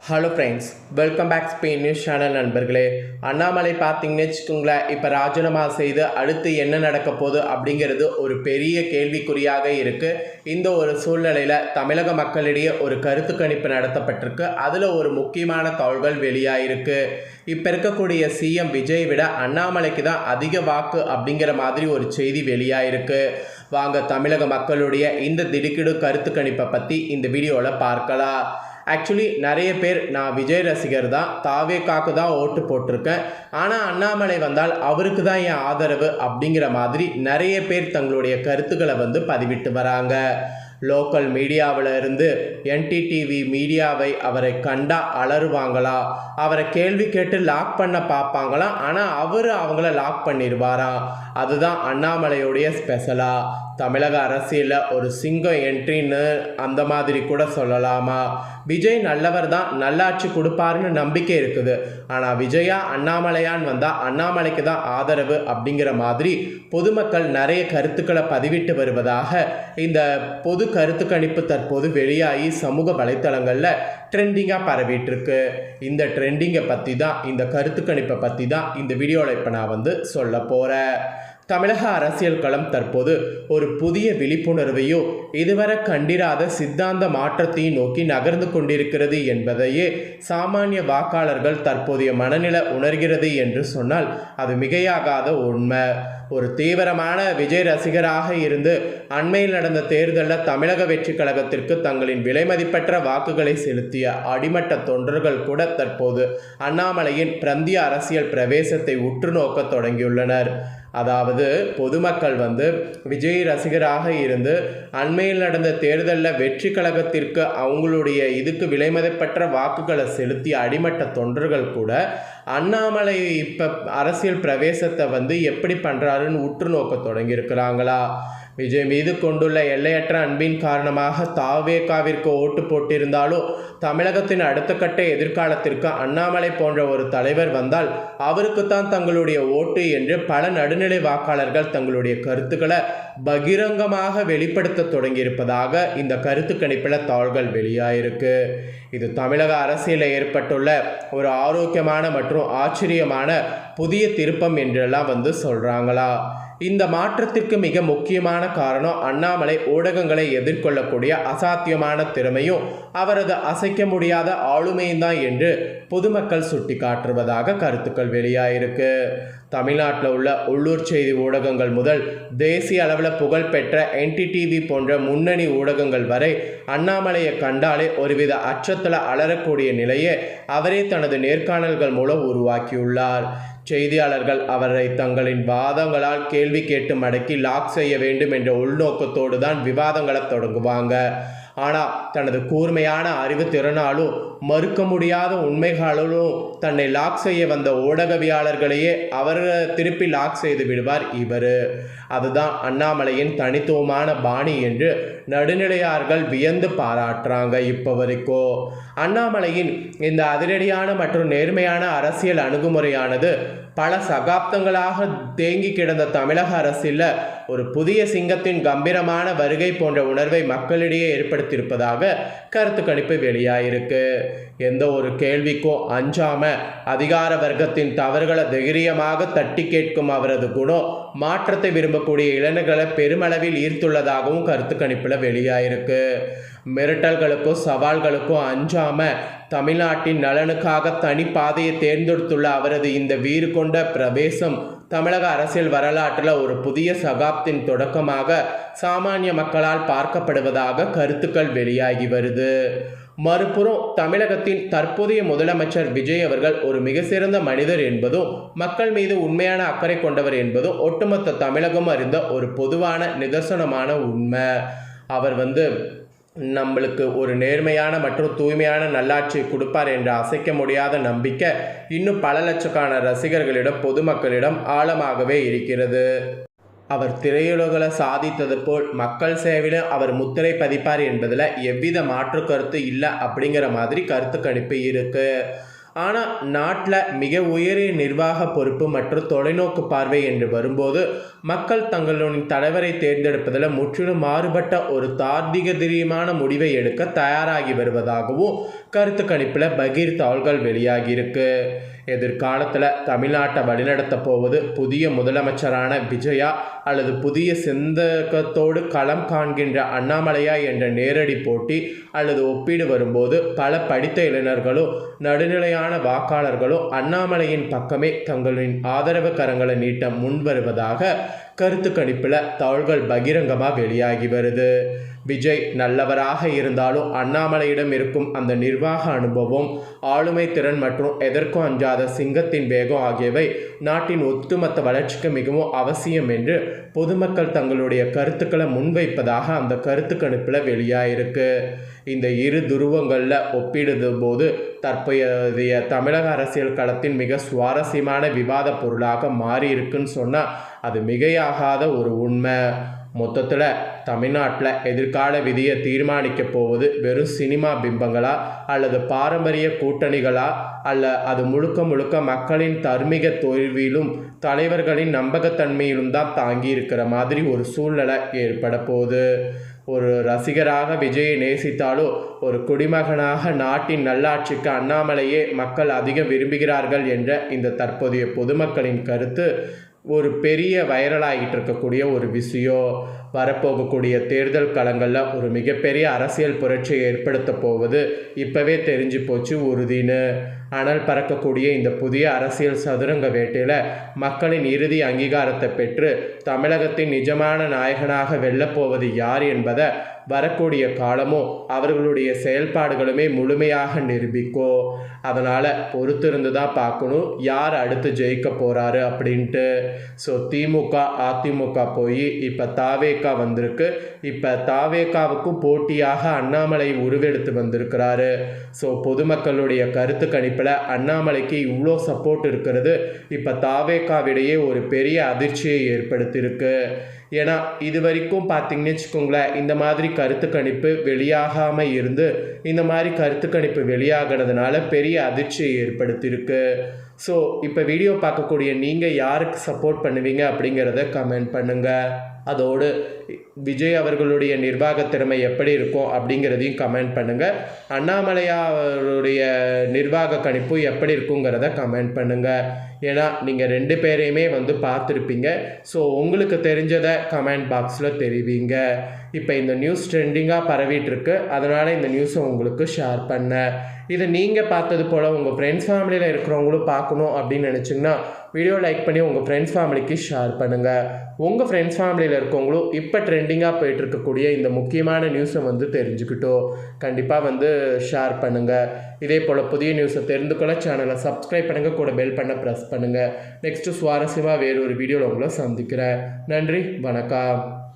Hello friends, welcome back Spain news channel நண்பர்களே. அண்ணாமலை பார்த்தீங்கன்னு வச்சுக்கோங்களேன், இப்போ ராஜினாமா செய்து அடுத்து என்ன நடக்க போகுது அப்படிங்கிறது ஒரு பெரிய கேள்விக்குறியாக இருக்குது. இந்த ஒரு சூழ்நிலையில் தமிழக மக்களிடையே ஒரு கருத்து கணிப்பு நடத்தப்பட்டிருக்கு. அதில் ஒரு முக்கியமான தகவல்கள் வெளியாகிருக்கு. இப்போ இருக்கக்கூடிய சிஎம் விஜய் விட அண்ணாமலைக்கு தான் அதிக வாக்கு அப்படிங்கிற மாதிரி ஒரு செய்தி வெளியாகிருக்கு. வாங்க தமிழக மக்களுடைய இந்த திடுக்கிடு கருத்து கணிப்பை பற்றி இந்த வீடியோவில் பார்க்கலாம். ஆக்சுவலி நிறைய பேர் நான் விஜய் ரசிகர் தான், தாவேக்காக்கு தான் ஓட்டு போட்டிருக்கேன், ஆனால் அண்ணாமலை வந்தால் அவருக்கு தான் என் ஆதரவு அப்படிங்கிற மாதிரி நிறைய பேர் தங்களுடைய கருத்துக்களை பதிவிட்டு வராங்க. லோக்கல் மீடியாவில் இருந்து என்டிடிவி மீடியாவை அவரை கண்டா அலறுவாங்களா, அவரை கேள்வி கேட்டு லாக் பண்ண பார்ப்பாங்களா, ஆனால் அவங்கள லாக் பண்ணிடுவாராம். அதுதான் அண்ணாமலையுடைய ஸ்பெஷலா. தமிழக அரசியலில் ஒரு சிங்கம் என்ட்ரின்னு அந்த மாதிரி கூட சொல்லலாமா. விஜய் நல்லவர் தான், நல்லாட்சி கொடுப்பாருன்னு நம்பிக்கை இருக்குது. ஆனால் விஜயா அண்ணாமலையான் வந்தால் அண்ணாமலைக்கு தான் ஆதரவு அப்படிங்கிற மாதிரி பொதுமக்கள் நிறைய கருத்துக்களை பதிவிட்டு வருவதாக இந்த பொது கருத்து கணிப்பு தற்போது வெளியாகி சமூக வலைத்தளங்களில் ட்ரெண்டிங்காக பரவிட்டுருக்கு. இந்த ட்ரெண்டிங்கை பற்றி தான், இந்த கருத்து கணிப்பை பற்றி தான் இந்த வீடியோவில் இப்போ நான் சொல்ல போகிறேன். தமிழக அரசியல் களம் தற்போது ஒரு புதிய விழிப்புணர்வையோ இதுவரை கண்டிராத சித்தாந்த மாற்றத்தையும் நோக்கி நகர்ந்து கொண்டிருக்கிறது என்பதையே சாமானிய வாக்காளர்கள் தற்போதைய மனநிலை உணர்கிறது என்று சொன்னால் அது மிகையாகாத உண்மை. ஒரு தீவிரமான விஜய் ரசிகராக இருந்து அண்மையில் நடந்த தேர்தலில் தமிழக வெற்றி கழகத்திற்கு தங்களின் விலைமதிப்பற்ற வாக்குகளை செலுத்திய அடிமட்ட தொண்டர்கள் கூட தற்போது அண்ணாமலையின் பிராந்திய அரசியல் பிரவேசத்தை உற்று நோக்க தொடங்கியுள்ளனர். அதாவது பொதுமக்கள் விஜய் ரசிகராக இருந்து அண்மையில் நடந்த தேர்தலில் வெற்றி கழகத்திற்கு அவங்களுடைய இதுக்கு விலைமதிப்பற்ற வாக்குகளை செலுத்திய அடிமட்ட தொண்டர்கள் கூட அண்ணாமலை இப்போ அரசியல் பிரவேசத்தை எப்படி பண்ணுறாருன்னு உற்று நோக்க தொடங்கியிருக்கிறாங்களா. விஜய் மீது கொண்டுள்ள எல்லையற்ற அன்பின் காரணமாக தாவேகாவிற்கு ஓட்டு போட்டிருந்தாலும் தமிழகத்தின் அடுத்த கட்ட எதிர்காலத்திற்கு அண்ணாமலை போன்ற ஒரு தலைவர் வந்தால் அவருக்குத்தான் தங்களுடைய ஓட்டு என்று பல நடுநிலை வாக்காளர்கள் தங்களுடைய கருத்துக்களை பகிரங்கமாக வெளிப்படுத்த தொடங்கியிருப்பதாக இந்த கருத்து கணிப்பில் தகவல்கள் வெளியாயிருக்கு. இது தமிழக அரசியலில் ஏற்பட்டுள்ள ஒரு ஆரோக்கியமான மற்றும் ஆச்சரியமான புதிய திருப்பம் என்றெல்லாம் சொல்கிறாங்களா. இந்த மாற்றத்திற்கு மிக முக்கியமான காரணம் அண்ணாமலை ஊடகங்களை எதிர்கொள்ளக்கூடிய அசாத்தியமான திறமையும் அவரது அசைக்க முடியாத ஆளுமையும் தான் என்று பொதுமக்கள் சுட்டி காட்டுவதாக கருத்துக்கள் வெளியாயிருக்கு. தமிழ்நாட்டில் உள்ள உள்ளூர் செய்தி ஊடகங்கள் முதல் தேசிய அளவில் புகழ்பெற்ற என்டிடிவி போன்ற முன்னணி ஊடகங்கள் வரை அண்ணாமலையை கண்டாலே ஒருவித அச்சத்தில் அலறக்கூடிய நிலையை அவரே தனது நேர்காணல்கள் மூலம் உருவாக்கியுள்ளார். செய்தியாளர்கள் அவரை தங்களின் வாதங்களால் கேள்வி கேட்டு மடக்கி லாக் செய்ய வேண்டும் என்ற உள்நோக்கத்தோடு தான் விவாதங்களை தொடங்குவாங்க. ஆனால் தனது கூர்மையான அறிவு திறனாலும் மறுக்க முடியாத உண்மைகளாலும் தன்னை லாக் செய்ய வந்த ஊடகவியாளர்களையே அவர் திருப்பி லாக் செய்து விடுவார் இவர். அதுதான் அண்ணாமலையின் தனித்துவமான பாணி என்று நடுநிலையார்கள் வியந்து பாராட்டுறாங்க. இப்போ வரைக்கும் அண்ணாமலையின் இந்த அதிரடியான மற்றும் நேர்மையான அரசியல் அணுகுமுறையானது பல சகாப்தங்களாக தேங்கி கிடந்த தமிழக அரசியலில் ஒரு புதிய சிங்கத்தின் கம்பீரமான வருகை போன்ற உணர்வை மக்களிடையே ஏற்படுத்தியிருப்பதாக கருத்து கணிப்பு வெளியாயிருக்கு. எந்த ஒரு கேள்விக்கும் அஞ்சாம அதிகார வர்க்கத்தின் தவறுகளை தைரியமாக தட்டி கேட்கும் அவரது குணம் மாற்றத்தை விரும்பக்கூடிய இளைஞர்களை பெருமளவில் ஈர்த்துள்ளதாகவும் கருத்து கணிப்பில் வெளியாயிருக்கு. மிரட்டல்களுக்கும் சவால்களுக்கும் அஞ்சாம தமிழ்நாட்டின் நலனுக்காக தனி பாதையை தேர்ந்தெடுத்துள்ள அவரது இந்த வீறு கொண்ட பிரவேசம் தமிழக அரசியல் வரலாற்றில் ஒரு புதிய சகாப்தின் தொடக்கமாக சாமானிய மக்களால் பார்க்கப்படுவதாக கருத்துக்கள் வெளியாகி வருது. மறுபுறம் தமிழகத்தின் தற்போதைய முதலமைச்சர் விஜய் அவர்கள் ஒரு மிக சிறந்த மனிதர் என்பதும் மக்கள் மீது உண்மையான அக்கறை கொண்டவர் என்பதும் ஒட்டுமொத்த தமிழகம் அறிந்த ஒரு பொதுவான நிதர்சனமான உண்மை. அவர் நம்மளுக்கு ஒரு நேர்மையான மற்றும் தூய்மையான நல்லாட்சியை கொடுப்பார் என்ற அசைக்க முடியாத நம்பிக்கை இன்னும் பல லட்சக்கான ரசிகர்களிடம் பொதுமக்களிடம் ஆழமாகவே இருக்கிறது. அவர் திரையுலகில் சாதித்தது போல் மக்கள் சேவையில் அவர் முத்திரை பதிப்பார் என்பதில் எவ்வித மாற்று கருத்து இல்லை அப்படிங்கிற மாதிரி கருத்து கணிப்பு இருக்குது. ஆனால் நாட்டில் மிக உயரிய நிர்வாக பொறுப்பு மற்றும் தொலைநோக்கு பார்வை என்று வரும்போது மக்கள் தங்களுடைய தலைவரை தேர்ந்தெடுப்பதில் முற்றிலும் மாறுபட்ட ஒரு தார்மீகமான முடிவை எடுக்க தயாராகி வருவதாகவும் கருத்து கணிப்பில் பகீர் தாள்கள் வெளியாகியிருக்கு. எதிர்காலத்தில் தமிழ்நாட்டை வழிநடத்த போவது புதிய முதலமைச்சரான விஜயா அல்லது புதிய சிந்தகத்தோடு களம் காண்கின்ற அண்ணாமலையா என்ற நேரடி போட்டி அல்லது ஒப்பீடு வரும்போது பல படித்த இளைஞர்களும் நடுநிலையான வாக்காளர்களும் அண்ணாமலையின் பக்கமே தங்களின் ஆதரவு கரங்களை நீட்ட முன் வருவதாக கருத்து கணிப்பில் தாள்கள் பகிரங்கமாக வெளியாகி வருது. விஜய் நல்லவராக இருந்தாலும் அண்ணாமலையிடம் இருக்கும் அந்த நிர்வாக அனுபவம், ஆளுமை திறன் மற்றும் எதற்கும் அஞ்சாத சிங்கத்தின் வேகம் ஆகியவை நாட்டின் ஒட்டுமொத்த வளர்ச்சிக்கு மிகவும் அவசியம் என்று பொதுமக்கள் தங்களுடைய கருத்துக்களை முன்வைப்பதாக அந்த கருத்து கணிப்பில் வெளியாயிருக்கு. இந்த இரு துருவங்களில் ஒப்பிடுதும் போது தற்போதைய தமிழக அரசியல் களத்தின் மிக சுவாரஸ்யமான விவாத பொருளாக மாறி இருக்குன்னு சொன்னால் அது மிகையாகாத ஒரு உண்மை. மொத்தத்தில் தமிழ்நாட்டில் எதிர்கால விதியை தீர்மானிக்க போவது வெறும் சினிமா பிம்பங்களா அல்லது பாரம்பரிய கூட்டணிகளா அல்ல அது முழுக்க முழுக்க மக்களின் தார்மீக தோல்வியிலும் தலைவர்களின் நம்பகத்தன்மையிலும் தான் தாங்கி இருக்கிற மாதிரி ஒரு சூழ்நிலை ஏற்பட போகுது. ஒரு ரசிகராக விஜயை நேசித்தாலோ ஒரு குடிமகனாக நாட்டின் நல்லாட்சிக்கு அண்ணாமலையே மக்கள் அதிகம் விரும்புகிறார்கள் என்ற இந்த தற்போதைய பொதுமக்களின் கருத்து ஒரு பெரிய வைரலாகிட்டு இருக்கக்கூடிய ஒரு விஷயம். வரப்போகக்கூடிய தேர்தல் களங்களில் ஒரு மிகப்பெரிய அரசியல் புரட்சியை ஏற்படுத்த போவது இப்போவே தெரிஞ்சு போச்சு உறுதின்னு. அனல் பறக்கக்கூடிய இந்த புதிய அரசியல் சதுரங்க வேட்டையில் மக்களின் இறுதி அங்கீகாரத்தை பெற்று தமிழகத்தின் நிஜமான நாயகனாக வெல்லப்போவது யார் என்பதை வரக்கூடிய காலமும் அவர்களுடைய செயல்பாடுகளுமே முழுமையாக நிரூபிக்கும். அதனால் பொறுத்திருந்து தான் பார்க்கணும் யார் அடுத்து ஜெயிக்க போகிறாரு அப்படின்ட்டு. ஸோ திமுக அதிமுக போய் இப்போ தாவேகா வந்திருக்கு. இப்போ தாவேகாவுக்கும் போட்டியாக அண்ணாமலை உருவெடுத்து வந்திருக்கிறாரு. ஸோ பொதுமக்களுடைய கருத்து கணிப்பில் அண்ணாமலைக்கு இவ்வளோ சப்போர்ட் இருக்கிறது இப்போ தாவேகாவிடையே ஒரு பெரிய அதிர்ச்சியை ஏற்படுத்தியிருக்கு. ஏன்னா இது வரைக்கும் பார்த்தீங்கன்னு வச்சுக்கோங்களேன், இந்த மாதிரி கருத்து கணிப்பு வெளியாகாமல் இருந்து இந்த மாதிரி கருத்து கணிப்பு வெளியாகிறதுனால பெரிய அதிர்ச்சியை ஏற்படுத்தியிருக்கு. ஸோ இப்போ வீடியோ பார்க்கக்கூடிய நீங்கள் யாருக்கு சப்போர்ட் பண்ணுவீங்க அப்படிங்கிறத கமெண்ட் பண்ணுங்கள். அதோடு விஜய் அவர்களுடைய நிர்வாக திறமை எப்படி இருக்கும் அப்படிங்கிறதையும் கமெண்ட் பண்ணுங்கள். அண்ணாமலையாருடைய நிர்வாக கணிப்பு எப்படி இருக்குங்கிறத கமெண்ட் பண்ணுங்கள். ஏன்னா நீங்கள் ரெண்டு பேரையுமே பார்த்துருப்பீங்க. ஸோ உங்களுக்கு தெரிஞ்சதை கமெண்ட் பாக்ஸில் தெரிவிங்க. இப்போ இந்த நியூஸ் ட்ரெண்டிங்காக பரவிட்டுருக்கு, அதனால் இந்த நியூஸை உங்களுக்கு ஷேர் பண்ணேன். இதை நீங்கள் பார்த்தது போல் உங்கள் ஃப்ரெண்ட்ஸ் ஃபேமிலியில் இருக்கிறவங்களும் பார்க்கணும் அப்படின்னு நினச்சிங்கன்னா வீடியோ லைக் பண்ணி உங்கள் ஃப்ரெண்ட்ஸ் ஃபேமிலிக்கு ஷேர் பண்ணுங்கள். உங்கள் ஃப்ரெண்ட்ஸ் ஃபேமிலியில் இருக்கவங்களும் இப்போ ட்ரெண்டிங்காக போயிட்டுருக்கக்கூடிய இந்த முக்கியமான நியூஸை தெரிஞ்சுக்கிட்டோம் கண்டிப்பாக ஷேர் பண்ணுங்கள். இதே போல் புதிய நியூஸை தெரிந்து கொள்ள சேனலை சப்ஸ்கிரைப் பண்ணுங்கள், கூட பெல் பண்ண ப்ரெஸ் பண்ணுங்கள். நெக்ஸ்ட்டு சுவாரஸ்யமாக வேறு ஒரு வீடியோவில் உங்களை சந்திக்கிறேன். நன்றி, வணக்கம்.